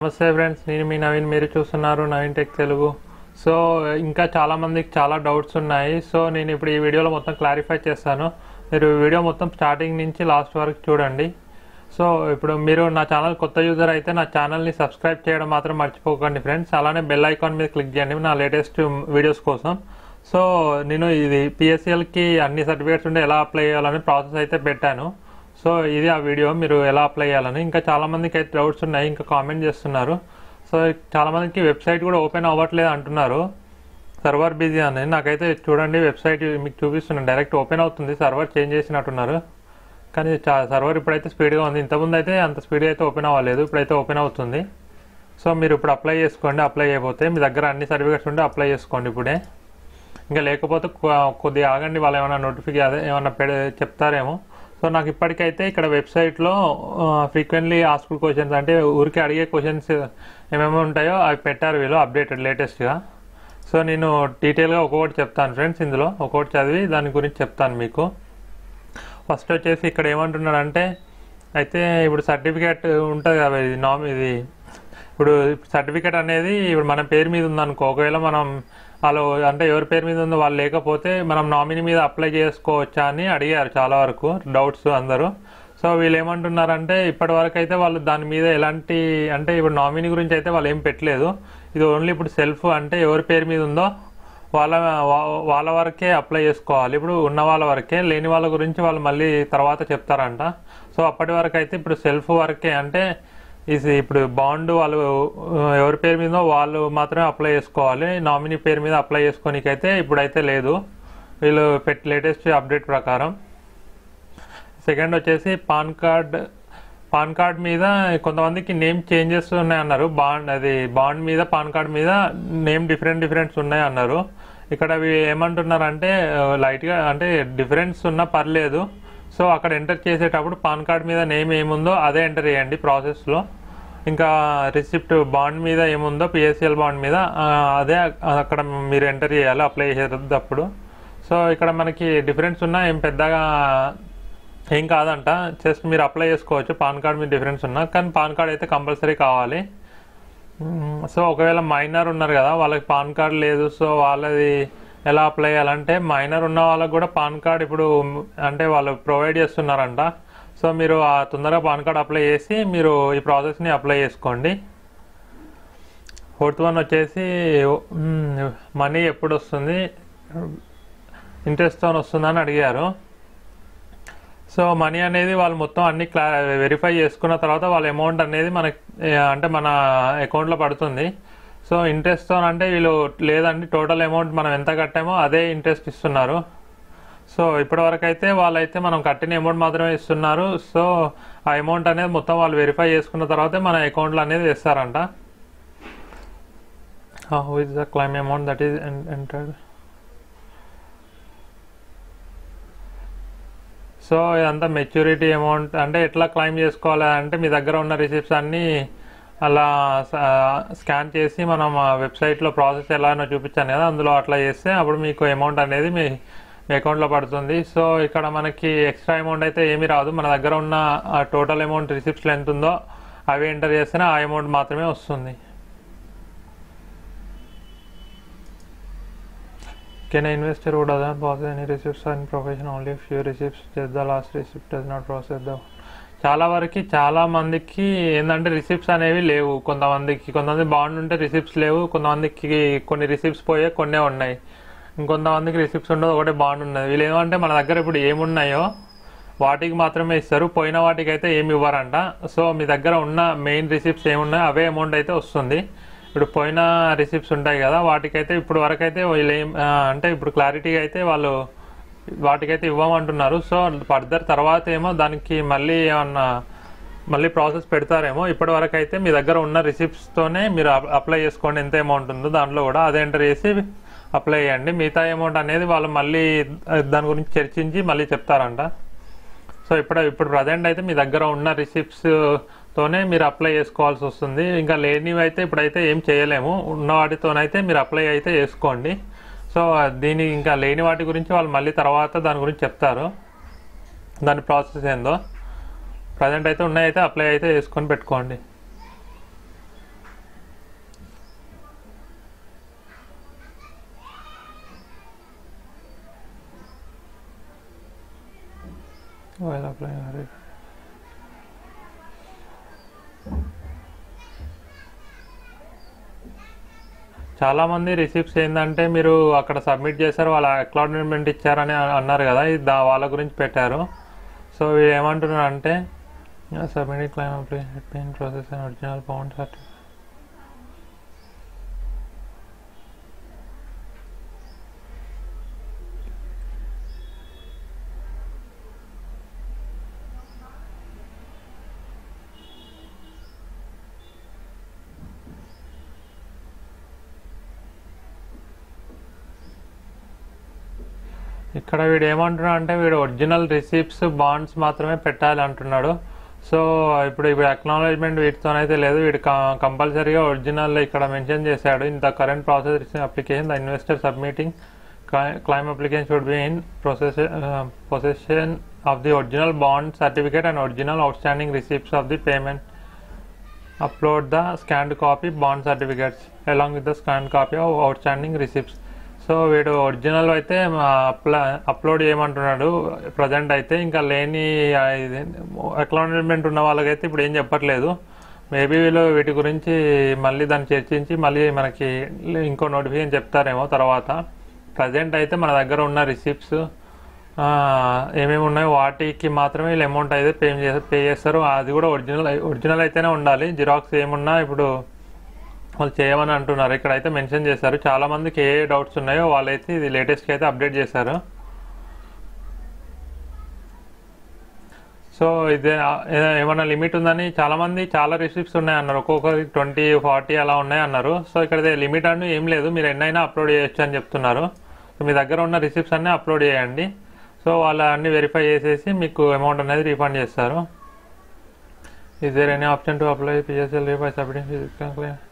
నమస్తే ఫ్రెండ్స్, నేను మీ నవీన్. మీరు చూస్తున్నారు నవీన్ టెక్ తెలుగు. సో ఇంకా చాలామందికి చాలా డౌట్స్ ఉన్నాయి. సో నేను ఇప్పుడు ఈ వీడియోలో మొత్తం క్లారిఫై చేస్తాను. మీరు వీడియో మొత్తం స్టార్టింగ్ నుంచి లాస్ట్ వరకు చూడండి. సో ఇప్పుడు మీరు నా ఛానల్ కొత్త యూజర్ అయితే నా ఛానల్ని సబ్స్క్రైబ్ చేయడం మాత్రం మర్చిపోకండి ఫ్రెండ్స్. అలానే బెల్ ఐకాన్ మీద క్లిక్ చేయండి నా లేటెస్ట్ వీడియోస్ కోసం. సో నేను ఇది పిఎస్సిఎల్కి అన్ని సర్టిఫికేట్స్ ఉంటే ఎలా అప్లై చేయాలని ప్రాసెస్ అయితే పెట్టాను. సో ఇది ఆ వీడియో, మీరు ఎలా అప్లై చేయాలని. ఇంకా చాలామందికి అయితే డౌట్స్ ఉన్నాయి, ఇంకా కామెంట్ చేస్తున్నారు. సో చాలామందికి వెబ్సైట్ కూడా ఓపెన్ అవ్వట్లేదు అంటున్నారు, సర్వర్ బిజీ అని. నాకైతే చూడండి, వెబ్సైట్ మీకు చూపిస్తున్నాను, డైరెక్ట్ ఓపెన్ అవుతుంది. సర్వర్ చేంజ్ చేసినట్టున్నారు, కానీ సర్వర్ ఇప్పుడైతే స్పీడ్గా ఉంది. ఇంతకుముందు అయితే అంత స్పీడ్గా అయితే ఓపెన్ అవ్వలేదు, ఇప్పుడైతే ఓపెన్ అవుతుంది. సో మీరు ఇప్పుడు అప్లై చేసుకోండి. అప్లై అయిపోతే మీ దగ్గర అన్ని సర్టిఫికేట్స్ ఉంటే అప్లై చేసుకోండి ఇప్పుడే. ఇంకా లేకపోతే కొద్దిగా ఆగండి, వాళ్ళు ఏమైనా నోటిఫికేషన్ ఏమైనా చెప్తారేమో. సో నాకు ఇప్పటికైతే ఇక్కడ వెబ్సైట్లో ఫ్రీక్వెంట్లీ ఆస్క్డ్ క్వశ్చన్స్, అంటే ఊరికి అడిగే క్వశ్చన్స్ ఏమేమి ఉంటాయో అవి పెట్టారు వీళ్ళు అప్డేటెడ్ లేటెస్ట్గా. సో నేను డీటెయిల్గా ఒక్కొక్కటి చెప్తాను ఫ్రెండ్స్, ఇందులో ఒక్కొక్కటి చదివి దాని గురించి చెప్తాను మీకు. ఫస్ట్ వచ్చేసి ఇక్కడ ఏమంటున్నాడంటే, అయితే ఇప్పుడు సర్టిఫికేట్ ఉంటుంది కదా, ఇది ఇప్పుడు సర్టిఫికేట్ అనేది ఇప్పుడు మన పేరు మీద ఉందనుకో, ఒకవేళ మనం వాళ్ళు అంటే ఎవరి పేరు మీద ఉందో వాళ్ళు లేకపోతే మనం నామినీ మీద అప్లై చేసుకోవచ్చా అని అడిగారు చాలా వరకు డౌట్స్ అందరూ. సో వీళ్ళు ఏమంటున్నారంటే, ఇప్పటి వరకు అయితే వాళ్ళు దాని మీద ఎలాంటి అంటే ఇప్పుడు నామినీ గురించి అయితే వాళ్ళు ఏం పెట్టలేదు. ఇది ఓన్లీ ఇప్పుడు సెల్ఫ్, అంటే ఎవరి పేరు మీద ఉందో వాళ్ళ వరకే అప్లై చేసుకోవాలి. ఇప్పుడు ఉన్న వాళ్ళ వరకే, లేని వాళ్ళ గురించి వాళ్ళు మళ్ళీ తర్వాత చెప్తారంట. సో అప్పటి వరకు అయితే ఇప్పుడు సెల్ఫ్ వరకే, అంటే ఇది ఇప్పుడు బాండ్ వాళ్ళు ఎవరి పేరు మీదో వాళ్ళు మాత్రమే అప్లై చేసుకోవాలి. నామినీ పేరు మీద అప్లై చేసుకోనికైతే ఇప్పుడైతే లేదు, వీళ్ళు లేటెస్ట్ అప్డేట్ ప్రకారం. సెకండ్ వచ్చేసి పాన్ కార్డ్ మీద కొంతమందికి నేమ్ చేంజెస్ ఉన్నాయన్నారు. బాండ్ మీద పాన్ కార్డ్ మీద నేమ్ డిఫరెంట్స్ ఉన్నాయి అన్నారు. ఇక్కడ ఏమంటున్నారంటే లైట్గా అంటే డిఫరెన్స్ ఉన్నా పర్లేదు. సో అక్కడ ఎంటర్ చేసేటప్పుడు పాన్ కార్డ్ మీద నేమ్ ఏముందో అదే ఎంటర్ చేయండి ప్రాసెస్లో. ఇంకా రిసిప్ట్ బాండ్ మీద ఏముందో పిఎస్సిఎల్ బాండ్ మీద అదే అక్కడ మీరు ఎంటర్ చేయాలి అప్లై చేసేటప్పుడు. సో ఇక్కడ మనకి డిఫరెన్స్ ఉన్నా ఏం పెద్దగా ఏం కాదంట, జస్ట్ మీరు అప్లై చేసుకోవచ్చు పాన్ కార్డ్ మీద డిఫరెన్స్ ఉన్నా. కానీ పాన్ కార్డ్ అయితే కంపల్సరీ కావాలి. సో ఒకవేళ మైనర్ ఉన్నారు కదా, వాళ్ళకి పాన్ కార్డ్ లేదు, సో వాళ్ళది ఎలా అప్లై చేయాలంటే, మైనర్ ఉన్న వాళ్ళకి కూడా పాన్ కార్డ్ ఇప్పుడు అంటే వాళ్ళు ప్రొవైడ్ చేస్తున్నారంట. సో మీరు తొందరగా పాన్ కార్డ్ అప్లై చేసి మీరు ఈ ప్రాసెస్ని అప్లై చేసుకోండి. ఫోర్త్ వన్ వచ్చేసి మనీ ఎప్పుడు వస్తుంది, ఇంట్రెస్ట్తో వస్తుందని అడిగారు. సో మనీ అనేది వాళ్ళు మొత్తం అన్ని వెరిఫై చేసుకున్న తర్వాత వాళ్ళ అమౌంట్ అనేది మనకి అంటే మన అకౌంట్లో పడుతుంది. సో ఇంట్రెస్ట్తో అంటే వీళ్ళు లేదండి, టోటల్ అమౌంట్ మనం ఎంత కట్టామో అదే ఇంట్రెస్ట్ ఇస్తున్నారు. సో ఇప్పటివరకు అయితే వాళ్ళైతే మనం కట్టిన అమౌంట్ మాత్రమే ఇస్తున్నారు. సో ఆ అమౌంట్ అనేది మొత్తం వాళ్ళు వెరిఫై చేసుకున్న తర్వాతే మన అకౌంట్లో అనేది వేస్తారంట. How is the claim amount that is entered. So ఇదంతా మెచ్యూరిటీ అమౌంట్, అంటే ఎట్లా క్లైమ్ చేసుకోవాలి అంటే మీ దగ్గర ఉన్న రిసిప్ట్స్ అన్నీ అలా స్కాన్ చేసి మనం వెబ్సైట్లో ప్రాసెస్ ఎలానో చూపించాను కదా, అందులో అట్లా చేస్తే అప్పుడు మీకు అమౌంట్ అనేది మీ అకౌంట్లో పడుతుంది. సో ఇక్కడ మనకి ఎక్స్ట్రా అమౌంట్ అయితే ఏమీ రాదు, మన దగ్గర ఉన్న ఆ టోటల్ అమౌంట్ రిసిప్ట్స్లో ఎంత ఉందో అవి ఎంటర్ చేస్తేనే ఆ అమౌంట్ మాత్రమే వస్తుంది. Can an investor who does not process any receipts in profession only a few receipts, just the last receipt does not process the. చాలా మందికి ఏంటంటే రిసిప్ట్స్ అనేవి లేవు. కొంతమంది బాండ్ ఉంటే రిసిప్ట్స్ లేవు, కొంతమందికి కొన్ని రిసిప్ట్స్ పోయే కొన్నే ఉన్నాయి, ఇంకొంతమందికి రిసిప్ట్స్ ఉండదు, ఒకటే బాండ్ ఉన్నది. వీళ్ళు ఏమంటే మన దగ్గర ఇప్పుడు ఏమున్నాయో వాటికి మాత్రమే ఇస్తారు, పోయిన వాటికి అయితే ఏమి ఇవ్వరంట. సో మీ దగ్గర ఉన్న మెయిన్ రిసిప్ట్స్ ఏమున్నాయో అవే అమౌంట్ అయితే వస్తుంది. ఇప్పుడు పోయిన రిసిప్ట్స్ ఉంటాయి కదా, వాటికైతే ఇప్పుడు వరకు అయితే వీళ్ళు అంటే ఇప్పుడు క్లారిటీగా అయితే వాళ్ళు వాటికైతే ఇవ్వమంటున్నారు. సో ఫర్దర్ తర్వాత ఏమో దానికి మళ్ళీ ప్రాసెస్ పెడతారేమో. ఇప్పటి వరకు అయితే మీ దగ్గర ఉన్న రిసిప్ట్స్తోనే మీరు అప్లై చేసుకోండి, ఎంత అమౌంట్ ఉందో దాంట్లో కూడా అదే ఎంటర్ చేసి అప్లై చేయండి. మిగతా అమౌంట్ అనేది వాళ్ళు మళ్ళీ దాని గురించి చర్చించి మళ్ళీ చెప్తారంట. సో ఇప్పుడు ప్రజెంట్ అయితే మీ దగ్గర ఉన్న రిసిప్ట్స్తోనే మీరు అప్లై చేసుకోవాల్సి వస్తుంది. ఇంకా లేనివి అయితే ఇప్పుడైతే ఏం చేయలేము, ఉన్న వాటితోనైతే మీరు అప్లై అయితే చేసుకోండి. సో దీనికి ఇంకా లేని వాటి గురించి వాళ్ళు మళ్ళీ తర్వాత దాని గురించి చెప్తారు, దాని ప్రాసెస్ ఏందో. ప్రజెంట్ అయితే ఉన్నాయైతే అప్లై అయితే చేసుకొని పెట్టుకోండి. చాలామంది రిసిప్ట్స్ ఏంటంటే మీరు అక్కడ సబ్మిట్ చేశారు, వాళ్ళ అక్నాలెడ్జ్మెంట్ ఇచ్చారని అన్నారు కదా, ఇది వాళ్ళ గురించి పెట్టారు. సో వీళ్ళు ఏమంటున్నారు అంటే submitting claim application process and original bond certificate. ఇక్కడ వీడు ఏమంటున్నాడు అంటే వీడు ఒరిజినల్ రిసిప్ట్స్ బాండ్స్ మాత్రమే పెట్టాలి అంటున్నాడు. సో ఇప్పుడు అక్నాలెడ్జ్మెంట్ వీటితోనైతే లేదు, వీడు కంపల్సరీగా ఒరిజినల్ ఇక్కడ మెన్షన్ చేశాడు. In the current process application the investor submitting claim application should be in possession of the original bond certificate and original outstanding receipts of the payment. Upload the scanned copy bond certificates along with the scanned copy of outstanding receipts. So వీడు original అయితే upload చేయమంటున్నాడు present అయితే. ఇంకా లేని acknowledgement ఉన్న వాళ్ళకైతే ఇప్పుడు ఏం చెప్పట్లేదు. మేబీ వీళ్ళు వీటి గురించి మళ్ళీ దాన్ని చర్చించి మళ్ళీ మనకి ఇంకో నోటిఫికేషన్ చెప్తారేమో తర్వాత. ప్రజెంట్ అయితే మన దగ్గర ఉన్న రిసిప్ట్స్ ఏమేమి ఉన్నాయో వాటికి మాత్రమే వీళ్ళు అమౌంట్ అయితే పే చేస్తారు. అది కూడా ఒరిజినల్ అయితేనే ఉండాలి. జిరాక్స్ ఏమున్నా ఇప్పుడు వాళ్ళు చేయమని అంటున్నారు. ఇక్కడైతే మెన్షన్ చేశారు. చాలామందికి ఏ డౌట్స్ ఉన్నాయో వాళ్ళైతే ఇది లేటెస్ట్గా అయితే అప్డేట్ చేశారు. సో ఇదే ఏమైనా లిమిట్ ఉందని చాలామంది చాలా రిసిప్ట్స్ ఉన్నాయన్నారు, ఒక్కొక్కరికి 20, 40 అలా ఉన్నాయి అన్నారు. సో ఇక్కడ లిమిట్ అంటూ ఏం లేదు, మీరు ఎన్నైనా అప్లోడ్ చేయొచ్చు అని చెప్తున్నారు. సో మీ దగ్గర ఉన్న రిసిప్ట్స్ అన్నీ అప్లోడ్ చేయండి. సో వాళ్ళు అన్ని వెరిఫై చేసేసి మీకు అమౌంట్ అనేది రీఫండ్ చేస్తారు. Is there any option to apply PSL by submitting physical claim?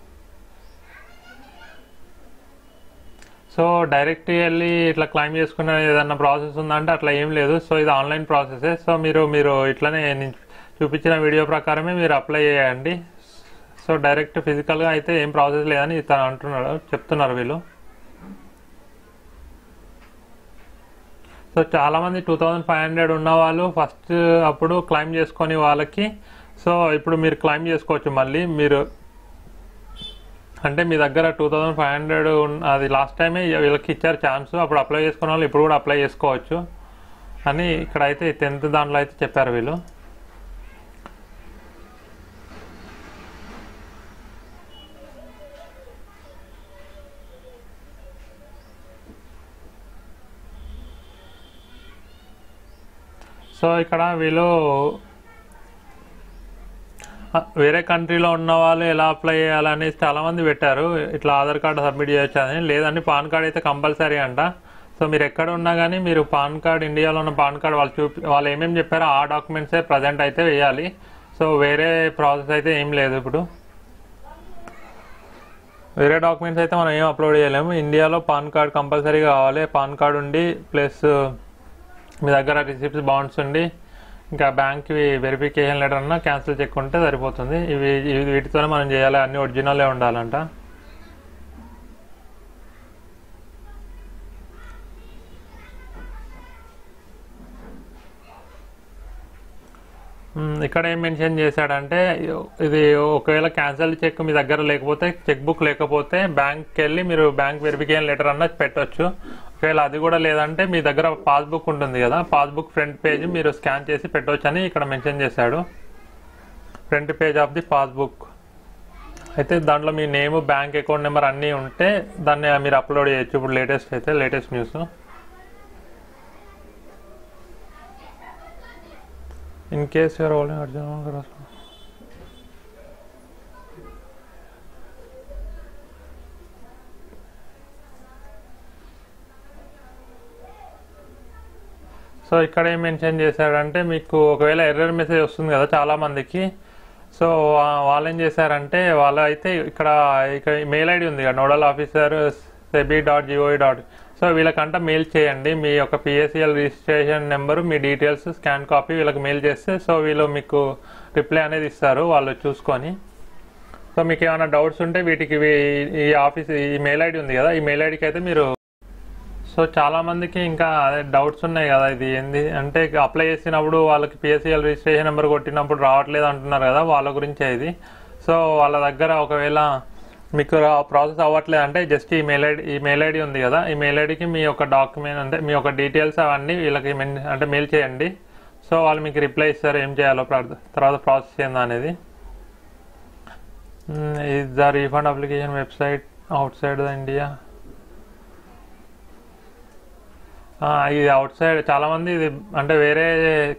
So direct వెళ్ళి ఇట్లా క్లెయిమ్ చేసుకునే ఏదన్నా ప్రాసెస్ ఉందంటే అట్లా ఏం లేదు. సో ఇది ఆన్లైన్ ప్రాసెసే. సో మీరు ఇట్లనే చూపించిన వీడియో ప్రకారమే మీరు అప్లై చేయండి. సో డైరెక్ట్ ఫిజికల్గా అయితే ఏం ప్రాసెస్ లేదని చెప్తున్నారు వీళ్ళు. సో చాలామంది 2500 ఉన్న వాళ్ళు ఫస్ట్ అప్పుడు క్లెయిమ్ చేసుకొని వాళ్ళకి, సో ఇప్పుడు మీరు క్లెయిమ్ చేసుకోవచ్చు మళ్ళీ. మీరు అంటే మీ దగ్గర 2500 అది లాస్ట్ టైమే వీళ్ళకి ఇచ్చారు ఛాన్స్, అప్పుడు అప్లై చేసుకున్న వాళ్ళు ఇప్పుడు కూడా అప్లై చేసుకోవచ్చు అని ఇక్కడైతే 10th దాంట్లో అయితే చెప్పారు వీళ్ళు. సో ఇక్కడ వీళ్ళు వేరే కంట్రీలో ఉన్న వాళ్ళు ఎలా అప్లై చేయాలని చాలామంది పెట్టారు. ఇట్లా ఆధార్ కార్డు సబ్మిట్ చేయొచ్చు అని, లేదండి పాన్ కార్డ్ అయితే కంపల్సరీ అంట. సో మీరు ఎక్కడ ఉన్నా కానీ మీరు పాన్ కార్డ్, ఇండియాలో ఉన్న పాన్ కార్డ్ వాళ్ళు ఏమేమి చెప్పారో ఆ డాక్యుమెంట్సే ప్రజెంట్ అయితే వేయాలి. సో వేరే ప్రాసెస్ అయితే ఏం లేదు. ఇప్పుడు వేరే డాక్యుమెంట్స్ అయితే మనం ఏం అప్లోడ్ చేయలేము. ఇండియాలో పాన్ కార్డ్ కంపల్సరీ కావాలి. పాన్ కార్డ్ ఉండి ప్లస్ మీ దగ్గర రిసిప్ట్స్ బాండ్స్ ఉండి ఇంకా బ్యాంక్ వెరిఫికేషన్ లెటర్ అన్నా క్యాన్సిల్ చెక్ ఉంటే సరిపోతుంది. వీటితోనే మనం చేయాలి, అన్ని ఒరిజినలే ఉండాలంట. ఇక్కడ ఏం మెన్షన్ చేశాడంటే ఇది ఒకవేళ క్యాన్సిల్ చెక్ మీ దగ్గర లేకపోతే, చెక్ బుక్ లేకపోతే బ్యాంక్కి వెళ్ళి మీరు బ్యాంక్ వెరిఫికేషన్ లెటర్ అన్నది పెట్టవచ్చు. ఒకవేళ అది కూడా లేదంటే మీ దగ్గర పాస్బుక్ ఉంటుంది కదా, పాస్బుక్ ఫ్రంట్ పేజ్ మీరు స్కాన్ చేసి పెట్టవచ్చు అని ఇక్కడ మెన్షన్ చేశాడు. Front page of the passbook అయితే దాంట్లో మీ నేమ్, బ్యాంక్ అకౌంట్ నెంబర్ అన్నీ ఉంటే దాన్ని మీరు అప్లోడ్ చేయొచ్చు. ఇప్పుడు latest news. In case you're holding original. So ఇక్కడ ఏం మెన్షన్ చేశాడంటే మీకు ఒకవేళ ఎర్రర్ మెసేజ్ వస్తుంది కదా చాలామందికి, సో వాళ్ళు ఏం చేశారంటే వాళ్ళు అయితే ఇక్కడ మెయిల్ ఐడి ఉంది కదా, నోడల్ ఆఫీసర్ sebi.gov. సో వీళ్ళకంట మెయిల్ చేయండి మీ యొక్క పిఎస్సిఎల్ రిజిస్ట్రేషన్ నెంబరు, మీ డీటెయిల్స్, స్కాన్ కాపీ వీళ్ళకి మెయిల్ చేస్తే సో వీళ్ళు మీకు రిప్లై అనేది ఇస్తారు వాళ్ళు చూసుకొని. సో మీకు ఏమైనా డౌట్స్ ఉంటే వీటికి ఈ మెయిల్ ఐడి ఉంది కదా, ఈ మెయిల్ ఐడికి అయితే మీరు సో చాలామందికి ఇంకా అదే డౌట్స్ ఉన్నాయి కదా, ఇది ఏంది అంటే అప్లై చేసినప్పుడు వాళ్ళకి పిఎస్సిఎల్ రిజిస్ట్రేషన్ నెంబర్ కొట్టినప్పుడు రావట్లేదు అంటున్నారు కదా, వాళ్ళ గురించే ఇది. సో వాళ్ళ దగ్గర ఒకవేళ మీకు ప్రాసెస్ అవ్వట్లేదు అంటే జస్ట్ ఈ మెయిల్ ఐడి ఉంది కదా, ఈ మెయిల్ ఐడికి మీ యొక్క డాక్యుమెంట్ అంటే మీ యొక్క డీటెయిల్స్ అవన్నీ వీళ్ళకి అంటే మెయిల్ చేయండి. సో వాళ్ళు మీకు రిప్లై ఇస్తారు ఏం చేయాలో తర్వాత ప్రాసెస్ ఏందా అనేది. Is the refund application website out side the India. ఇది అవుట్ సైడ్ చాలామంది ఇది అంటే వేరే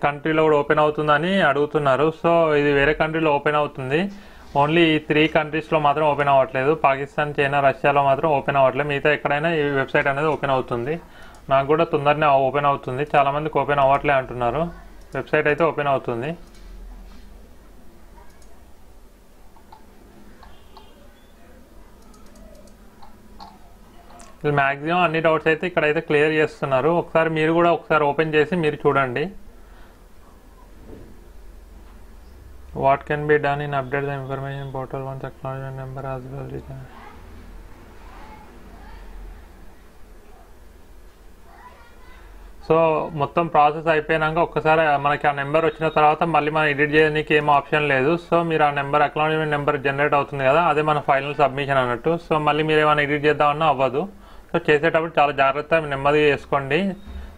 కంట్రీలో కూడా ఓపెన్ అవుతుందని అడుగుతున్నారు. సో ఇది వేరే కంట్రీలో ఓపెన్ అవుతుంది, ఓన్లీ ఈ 3 కంట్రీస్లో మాత్రం ఓపెన్ అవ్వట్లేదు. పాకిస్తాన్, చైనా, రష్యాలో మాత్రం ఓపెన్ అవ్వట్లేదు. మిగతా ఎక్కడైనా ఈ వెబ్సైట్ అనేది ఓపెన్ అవుతుంది. నాకు కూడా తొందరనే ఓపెన్ అవుతుంది, చాలామందికి ఓపెన్ అవ్వట్లే అంటున్నారు. వెబ్సైట్ అయితే ఓపెన్ అవుతుంది. మ్యాక్సిమం అన్ని డౌట్స్ అయితే ఇక్కడైతే క్లియర్ చేస్తున్నారు. ఒకసారి మీరు కూడా ఒకసారి ఓపెన్ చేసి మీరు చూడండి. What can be done in update the information portal once acknowledgement number as well. So మొత్తం ప్రాసెస్ అయిపోయినాక ఒక్కసారి మనకి ఆ నెంబర్ వచ్చిన తర్వాత మళ్ళీ మనం ఎడిట్ చేయడానికి ఏం ఆప్షన్ లేదు. సో మీరు ఆ నెంబర్ అక్నాలెడ్జ్మెంట్ నెంబర్ జనరేట్ అవుతుంది కదా, అదే మన ఫైనల్ సబ్మిషన్ అన్నట్టు. సో మళ్ళీ మీరు ఏమైనా ఎడిట్ చేద్దామన్నా అవ్వదు. సో చేసేటప్పుడు చాలా జాగ్రత్త నెమ్మదిగా చేసుకోండి.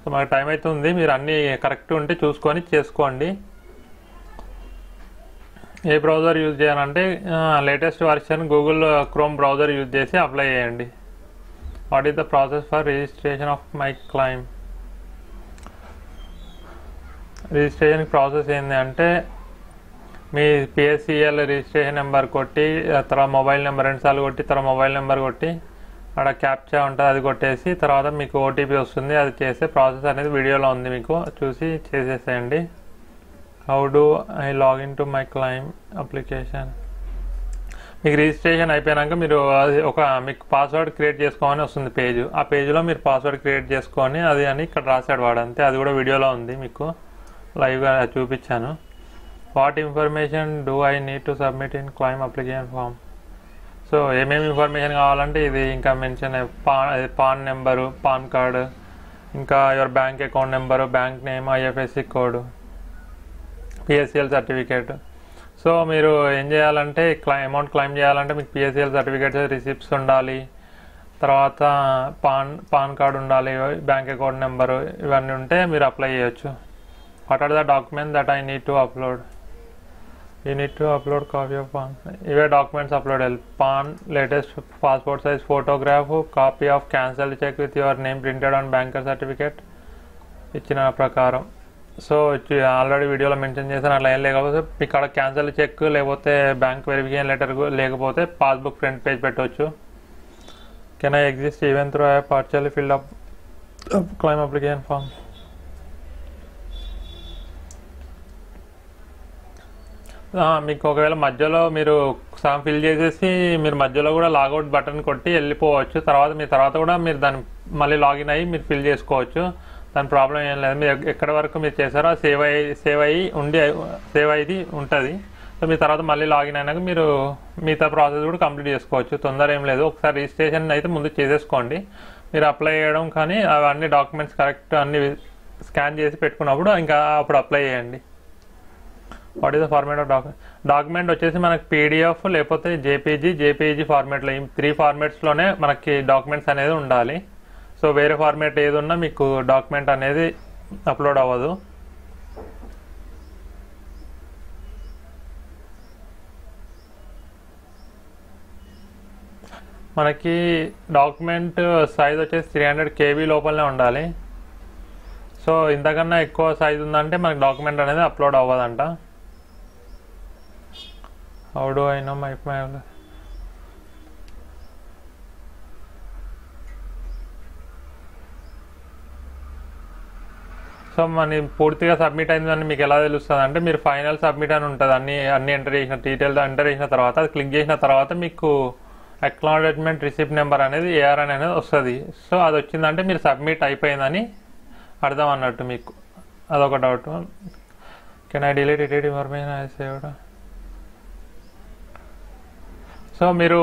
సో మనకు టైం అయితే ఉంది, మీరు అన్నీ కరెక్ట్ ఉంటే చూసుకొని చేసుకోండి. ఏ బ్రౌజర్ యూజ్ చేయాలంటే latest version Google chrome browser use చేసి అప్లై చేయండి. What is the process for registration of my claim. Registration process ఏంటి అంటే మీ పిఎస్సిఎల్ రిజిస్ట్రేషన్ నెంబర్ కొట్టి తర్వాత మొబైల్ నెంబర్ 2 సార్లు కొట్టి తర్వాత మొబైల్ నెంబర్ కొట్టి అక్కడ క్యాప్చా ఉంటుంది, అది కొట్టేసి తర్వాత మీకు ఓటీపీ వస్తుంది. అది చేసే ప్రాసెస్ అనేది వీడియోలో ఉంది, మీకు చూసి చేసేసేయండి. How do I login to my claim application. మీకు రిజిస్ట్రేషన్ అయిపోయాక మీరు మీకు పాస్వర్డ్ క్రియేట్ చేసుకోమని వస్తుంది పేజ్. ఆ పేజ్లో మీరు పాస్వర్డ్ క్రియేట్ చేసుకొని అది అని ఇక్కడ రాసాడు వాడు, అంతే. అది కూడా వీడియోలో ఉంది, మీకు లైవ్గా చూపించాను. What information do I need to submit in claim application form. So ఏమేమి ఇన్ఫర్మేషన్ కావాలంటే ఇది ఇంకా mention PAN number, PAN card, ఇంకా your bank account number, bank name, IFSC code, PSCL certificate. So మీరు ఏం చేయాలంటే అమౌంట్ క్లైమ్ చేయాలంటే మీకు పిఎస్సిఎల్ సర్టిఫికేట్స్, రిసిప్ట్స్ ఉండాలి, తర్వాత పాన్ కార్డు ఉండాలి, బ్యాంక్ అకౌంట్ నెంబరు, ఇవన్నీ ఉంటే మీరు అప్లై చేయొచ్చు. What are the document that I need to upload. You need to upload copy of PAN. ఇవే డాక్యుమెంట్స్ అప్లోడ్ చేయాలి. PAN, latest passport size photograph, copy of cancel cheque with your name printed on banker certificate ఇచ్చిన ప్రకారం. So already వీడియోలో mention చేశాను, అట్లా ఏం లేకపోతే మీకు అక్కడ క్యాన్సల్ చెక్ లేకపోతే బ్యాంక్ వెరిఫికేషన్ లెటర్ లేకపోతే పాస్బుక్ ఫ్రంట్ పేజ్ పెట్టవచ్చు. Can I exist even through I partially filled up claim application form. మీకు ఒకవేళ మధ్యలో మీరు సగం ఫిల్ చేసేసి మీరు మధ్యలో కూడా లాగౌట్ బటన్ కొట్టి వెళ్ళిపోవచ్చు. తర్వాత కూడా మీరు దాన్ని మళ్ళీ లాగిన్ అయ్యి మీరు ఫిల్ చేసుకోవచ్చు, దాని ప్రాబ్లం ఏం లేదు. మీరు ఎక్కడి వరకు మీరు చేశారో సేవ్ అయ్యి ఉంటుంది. సో మీ తర్వాత మళ్ళీ లాగిన్ అయినాక మీరు మిగతా ప్రాసెస్ కూడా కంప్లీట్ చేసుకోవచ్చు, తొందర ఏం లేదు. ఒకసారి రిజిస్ట్రేషన్ అయితే ముందు చేసేసుకోండి. మీరు అప్లై చేయడం కానీ అవన్నీ డాక్యుమెంట్స్ కరెక్ట్ అన్ని స్కాన్ చేసి పెట్టుకున్నప్పుడు ఇంకా అప్పుడు అప్లై చేయండి. What is the format of document వచ్చేసి మనకి పీడిఎఫ్ లేకపోతే జేపీజీ ఫార్మేట్లో, ఈ 3 ఫార్మేట్స్లోనే మనకి డాక్యుమెంట్స్ అనేది ఉండాలి. సో వేరే ఫార్మేట్ ఏది ఉన్నా మీకు డాక్యుమెంట్ అనేది అప్లోడ్ అవ్వదు. మనకి డాక్యుమెంట్ సైజ్ వచ్చేసి 300 KB లోపలనే ఉండాలి. సో ఇంతకన్నా ఎక్కువ సైజ్ ఉందంటే మనకి డాక్యుమెంట్ అనేది అప్లోడ్ అవ్వదంట. How do I know my so మన పూర్తిగా సబ్మిట్ అయిందని మీకు ఎలా తెలుస్తుంది అంటే మీరు ఫైనల్ సబ్మిట్ అని ఉంటుంది, అన్ని ఎంటర్ చేసిన డీటెయిల్స్ ఎంటర్ చేసిన తర్వాత అది క్లిక్ చేసిన తర్వాత మీకు అక్నాలెడ్జ్మెంట్ రిసిప్ట్ నెంబర్ అనేది ARN అనేది వస్తుంది. సో అది వచ్చిందంటే మీరు సబ్మిట్ అయిపోయిందని అర్థం అన్నట్టు. మీకు అదొక doubt. Can I delete information I saved. So మీరు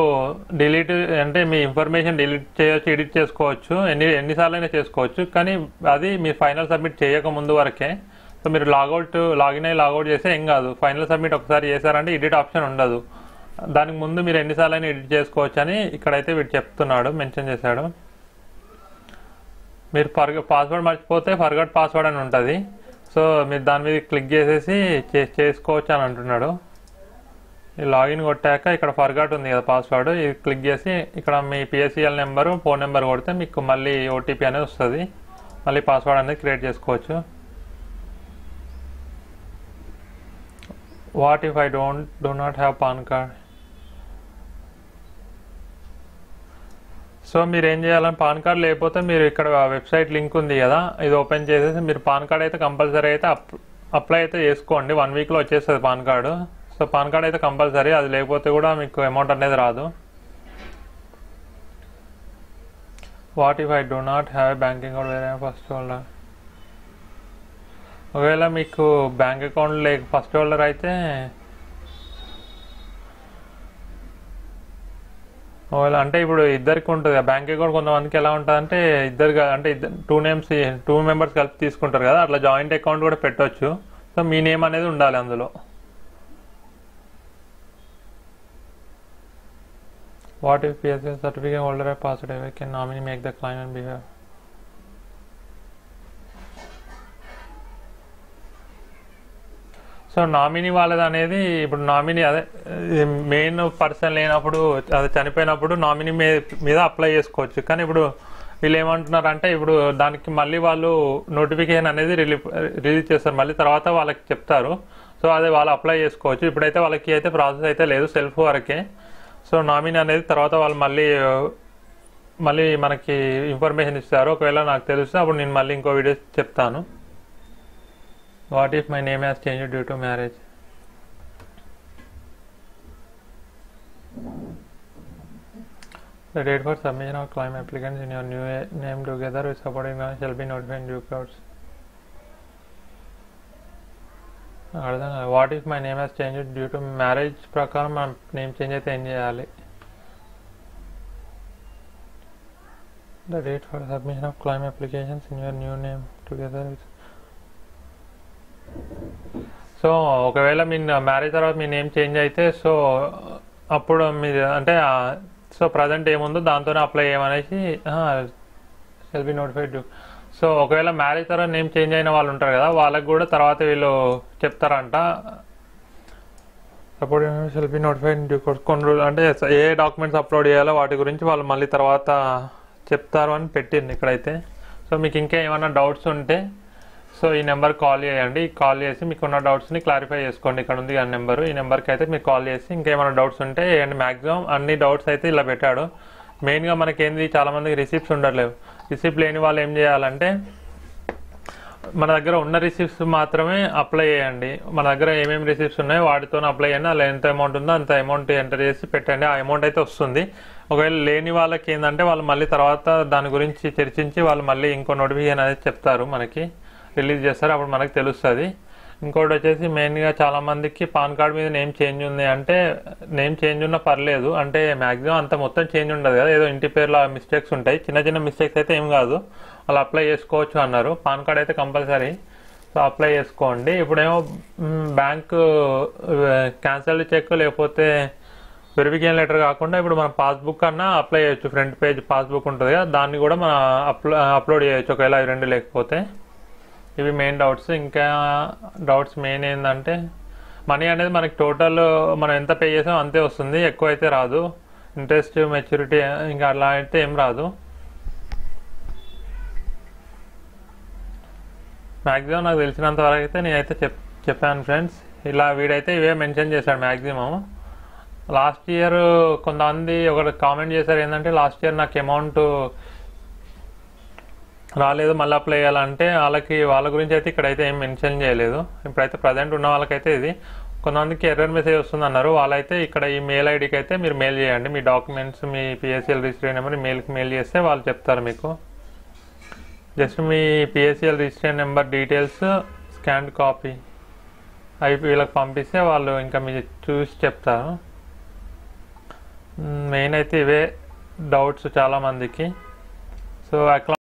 డిలీట్ అంటే మీ ఇన్ఫర్మేషన్ డిలీట్ చేయొచ్చు, ఎడిట్ చేసుకోవచ్చు, ఎన్నిసార్లు అయినా చేసుకోవచ్చు. కానీ అది మీరు ఫైనల్ సబ్మిట్ చేయక ముందు వరకే. సో మీరు లాగిన్ అయ్యి లాగౌట్ చేస్తే ఏం కాదు. ఫైనల్ సబ్మిట్ ఒకసారి చేశారంటే ఎడిట్ ఆప్షన్ ఉండదు. దానికి ముందు మీరు ఎన్నిసార్లు అయినా ఎడిట్ చేసుకోవచ్చు అని ఇక్కడైతే వీడు చెప్తున్నాడు, మెన్షన్ చేశాడు. మీరు పాస్వర్డ్ మర్చిపోతే ఫర్గట్ పాస్వర్డ్ అని ఉంటుంది. సో మీరు దాని మీద క్లిక్ చేసేసి చేసుకోవచ్చు అని అంటున్నాడు. ఈ లాగిన్ కొట్టాక ఇక్కడ ఫర్గాట్ ఉంది కదా పాస్వర్డ్, ఇది క్లిక్ చేసి ఇక్కడ మీ పిఎస్సిఎల్ నెంబరు, ఫోన్ నెంబర్ కొడితే మీకు మళ్ళీ ఓటీపీ అనేది వస్తుంది. మళ్ళీ పాస్వర్డ్ అనేది క్రియేట్ చేసుకోవచ్చు. What if I do not have pan card? So మీరు ఏం చేయాలని, పాన్ కార్డ్ లేకపోతే మీరు ఇక్కడ వెబ్సైట్ లింక్ ఉంది కదా, ఇది ఓపెన్ చేసేసి మీరు పాన్ కార్డ్ అయితే కంపల్సరీ అయితే అప్లై అయితే చేసుకోండి. 1 వీక్లో వచ్చేస్తుంది pan card. So pan card అయితే కంపల్సరీ, అది లేకపోతే కూడా మీకు అమౌంట్ అనేది రాదు. What if I do not have bank account వేరే ఫస్ట్ హోల్డర్? ఒకవేళ మీకు బ్యాంక్ అకౌంట్ లేక ఫస్ట్ హోల్డర్ అయితే, ఒకవేళ అంటే ఇప్పుడు ఇద్దరికి ఉంటుంది బ్యాంక్ అకౌంట్. కొంతమందికి ఎలా ఉంటుంది అంటే అంటే 2 మెంబర్స్ కలిపి తీసుకుంటారు కదా, అట్లా జాయింట్ అకౌంట్ కూడా పెట్టవచ్చు. సో మీ నేమ్ అనేది ఉండాలి అందులో. What if PSL certificate holder have passed away? Can nominee make the claim on behalf? So nominee వాళ్ళది అనేది, ఇప్పుడు నామినీ అదే మెయిన్ పర్సన్ లేనప్పుడు, అది చనిపోయినప్పుడు నామినీ మీద అప్లై చేసుకోవచ్చు. కానీ ఇప్పుడు వీళ్ళు ఏమంటున్నారు అంటే, ఇప్పుడు దానికి మళ్ళీ వాళ్ళు నోటిఫికేషన్ అనేది రిలీజ్ చేస్తారు, మళ్ళీ తర్వాత వాళ్ళకి చెప్తారు. సో అదే వాళ్ళు అప్లై చేసుకోవచ్చు. ఇప్పుడైతే వాళ్ళకి అయితే ప్రాసెస్ అయితే లేదు, సెల్ఫ్ వరకే. సో నామినీ అనేది తర్వాత వాళ్ళు మళ్ళీ మనకి ఇన్ఫర్మేషన్ ఇస్తారు. ఒకవేళ నాకు తెలిస్తే అప్పుడు నేను మళ్ళీ ఇంకో వీడియో చెప్తాను. What if my name has changed due to marriage? The date for submission of claim applicants in your new name together with supporting grounds shall be notified in due course. What if my name has changed due to marriage ప్రకారం మనం name change అయితే ఏం చేయాలి? The date for submission of claim applications in your new name together. So ఒకవేళ మీ marriage తర్వాత మీ name change అయితే, సో అప్పుడు మీరు అంటే సో ప్రజెంట్ ఏముందో దాంతోనే అప్లై చేయమనేసి షెల్ బి నోటిఫైడ్. సో ఒకవేళ మ్యారేజ్ తర్వాత నేమ్ చేంజ్ అయిన వాళ్ళు ఉంటారు కదా, వాళ్ళకి కూడా తర్వాత వీళ్ళు చెప్తారంట. Support shell be notified due course. కొన్ని రోజులు అంటే ఏ డాక్యుమెంట్స్ అప్లోడ్ చేయాలో వాటి గురించి వాళ్ళు మళ్ళీ తర్వాత చెప్తారు అని పెట్టింది ఇక్కడైతే. సో మీకు ఇంకా ఏమైనా డౌట్స్ ఉంటే సో ఈ నెంబర్ కాల్ చేయండి. కాల్ చేసి మీకున్న డౌట్స్ని క్లారిఫై చేసుకోండి. ఇక్కడ ఉంది ఆ నెంబరు, ఈ నెంబర్కి అయితే మీరు కాల్ చేసి ఇంకేమైనా డౌట్స్ ఉంటే మ్యాక్సిమం అన్ని డౌట్స్ అయితే ఇలా పెట్టాడు. మెయిన్గా మనకేంది, చాలామందికి రిసిప్ట్స్ ఉండట్లేవు. రిసిప్ట్ లేని వాళ్ళు ఏం చేయాలంటే, మన దగ్గర ఉన్న రిసిప్ట్స్ మాత్రమే అప్లై చేయండి. మన దగ్గర ఏమేమి రిసిప్ట్స్ ఉన్నాయో వాటితో అప్లై చేయండి. అలా ఎంత అమౌంట్ ఉందో అంత అమౌంట్ ఎంటర్ చేసి పెట్టండి, ఆ అమౌంట్ అయితే వస్తుంది. ఒకవేళ లేని వాళ్ళకి ఏంటంటే, వాళ్ళు మళ్ళీ తర్వాత దాని గురించి చర్చించి వాళ్ళు మళ్ళీ ఇంకో నోటిఫికేషన్ అనేది చెప్తారు, మనకి రిలీజ్ చేస్తారు, అప్పుడు మనకు తెలుస్తుంది. ఇంకోటి వచ్చేసి మెయిన్గా చాలామందికి పాన్ కార్డ్ మీద నేమ్ చేంజ్ ఉంది అంటే, నేమ్ చేంజ్ ఉన్నా పర్లేదు అంటే మ్యాక్సిమం అంత మొత్తం చేంజ్ ఉండదు కదా, ఏదో ఇంటి పేర్లో మిస్టేక్స్ ఉంటాయి. చిన్న చిన్న మిస్టేక్స్ అయితే ఏం కాదు, వాళ్ళు అప్లై చేసుకోవచ్చు అన్నారు. పాన్ కార్డ్ అయితే కంపల్సరీ, సో అప్లై చేసుకోండి. ఇప్పుడేమో బ్యాంకు క్యాన్సల్డ్ చెక్ లేకపోతే వెరిఫికేషన్ లెటర్ కాకుండా ఇప్పుడు మనం పాస్బుక్ అన్నా అప్లై చేయొచ్చు. ఫ్రంట్ పేజ్ పాస్బుక్ ఉంటుంది కదా, దాన్ని కూడా మనం అప్లోడ్ చేయొచ్చు ఒకవేళ అవి రెండు లేకపోతే. ఇవి మెయిన్ డౌట్స్. ఇంకా డౌట్స్ మెయిన్ ఏంటంటే, మనీ అనేది మనకి టోటల్ మనం ఎంత పే చేసామో అంతే వస్తుంది, ఎక్కువ అయితే రాదు. ఇంట్రెస్ట్, మెచ్యూరిటీ ఇంకా అలా అయితే ఏం రాదు. మ్యాక్సిమం నాకు తెలిసినంత వరకు అయితే నేనైతే చెప్పాను ఫ్రెండ్స్. ఇలా వీడైతే ఇవే మెన్షన్ చేశాడు మ్యాక్సిమం. లాస్ట్ ఇయర్ కొంతమంది ఒకటి కామెంట్ చేశారు ఏంటంటే, లాస్ట్ ఇయర్ నాకు అమౌంట్ రాలేదు మళ్ళీ అప్లై చేయాలంటే, వాళ్ళ గురించి అయితే ఇక్కడైతే ఏం మెన్షన్ చేయలేదు. ఇప్పుడైతే ప్రజెంట్ ఉన్న వాళ్ళకైతే ఇది. కొంతమందికి ఎర్రర్ మెసేజ్ వస్తుంది అన్నారు, వాళ్ళైతే ఇక్కడ ఈ మెయిల్ ఐడికి అయితే మీరు మెయిల్ చేయండి. మీ డాక్యుమెంట్స్, మీ పిఎస్సిఎల్ రిజిస్ట్రేషన్ నెంబర్ మెయిల్కి మెయిల్ చేస్తే వాళ్ళు చెప్తారు మీకు. జస్ట్ మీ PSCL registration number details scanned copy అవి వీళ్ళకి పంపిస్తే వాళ్ళు ఇంకా మీరు చూసి చెప్తారు. మెయిన్ అయితే ఇవే డౌట్స్ చాలామందికి. సో